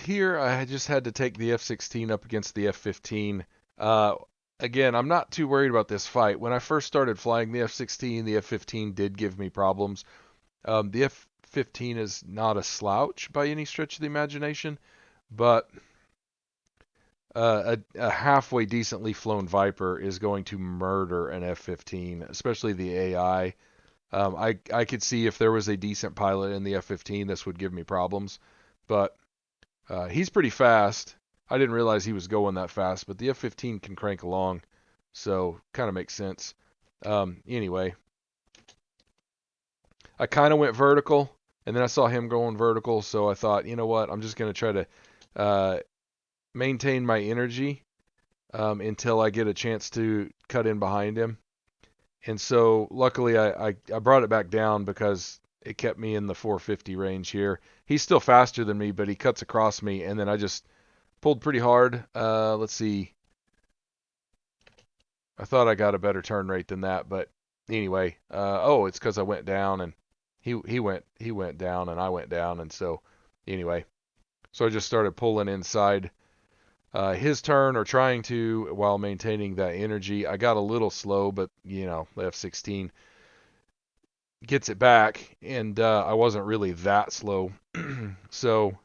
here I just had to take the F-16 up against the F-15. Uh, Again, I'm not too worried about this fight. When I first started flying the F-16, the F-15 did give me problems. The F-15 is not a slouch by any stretch of the imagination, but a halfway decently flown Viper is going to murder an F-15, especially the AI. I could see if there was a decent pilot in the F-15, this would give me problems, but he's pretty fast. I didn't realize he was going that fast, but the F-15 can crank along, so kind of makes sense. Anyway, I kind of went vertical, and then I saw him going vertical, so I thought, you know what, I'm just going to try to uh, maintain my energy until I get a chance to cut in behind him. And so luckily I brought it back down because it kept me in the 450 range here. He's still faster than me, but he cuts across me, and then I just pulled pretty hard. Let's see. I thought I got a better turn rate than that, but anyway. Oh, it's because I went down and he went down and I went down, and so anyway. So I just started pulling inside his turn or trying to while maintaining that energy. I got a little slow, but the F-16 gets it back, and I wasn't really that slow. So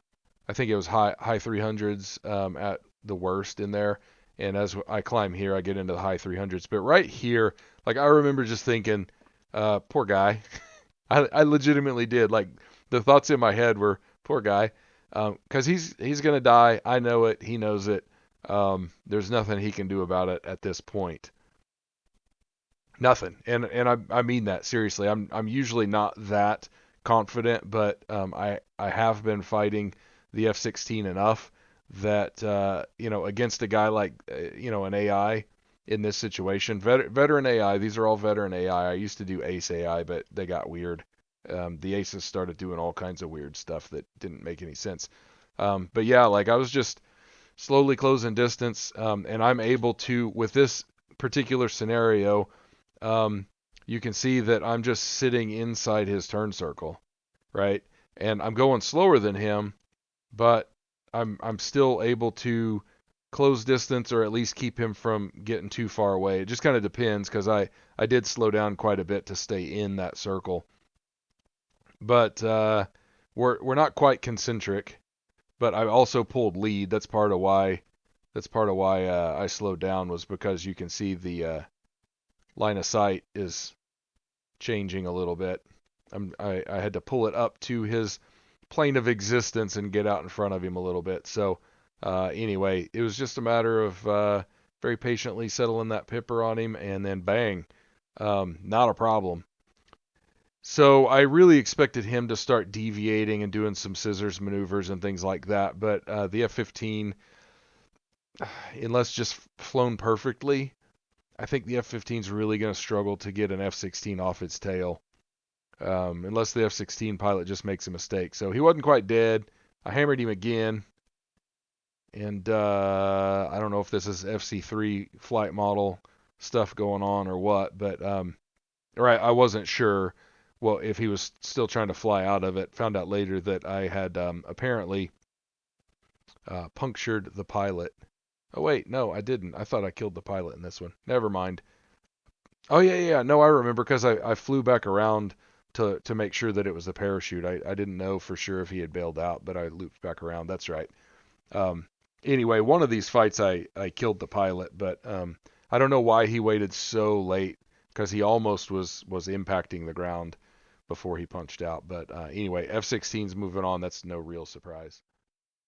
I think it was high 300s at the worst in there. And as I climb here, I get into the high 300s. But right here, like I remember just thinking, poor guy. I legitimately did. Like the thoughts in my head were, poor guy, because he's gonna die. I know it. He knows it. There's nothing he can do about it at this point. Nothing, and I mean that seriously. I'm usually not that confident, but I have been fighting the F-16 enough that against a guy like an AI in this situation, veteran AI. These are all veteran AI. I used to do Ace AI, but they got weird. The Aces started doing all kinds of weird stuff that didn't make any sense. But yeah, like I was just slowly closing distance, and I'm able to with this particular scenario. um, you can see that I'm just sitting inside his turn circle, right? And I'm going slower than him, but I'm still able to close distance or at least keep him from getting too far away. It just kind of depends because I did slow down quite a bit to stay in that circle, but we're not quite concentric. But I also pulled lead. That's part of why I slowed down was because you can see the line of sight is changing a little bit. I had to pull it up to his plane of existence and get out in front of him a little bit. So anyway, it was just a matter of very patiently settling that pipper on him, and then bang, not a problem. So I really expected him to start deviating and doing some scissors maneuvers and things like that, but the F-15, unless just flown perfectly, I think the F-15 is really going to struggle to get an F-16 off its tail, unless the F-16 pilot just makes a mistake. So he wasn't quite dead. I hammered him again, and I don't know if this is FC3 flight model stuff going on or what, but right, I wasn't sure. Well, if he was still trying to fly out of it, found out later that I had apparently punctured the pilot. Oh wait, no, I didn't. I thought I killed the pilot in this one. Never mind. Oh yeah, yeah, no, I remember because I flew back around to make sure that it was the parachute. I didn't know for sure if he had bailed out, but I looped back around. That's right. Um, anyway, one of these fights I killed the pilot, but I don't know why he waited so late because he almost was impacting the ground before he punched out. But anyway, F-16's moving on. That's no real surprise.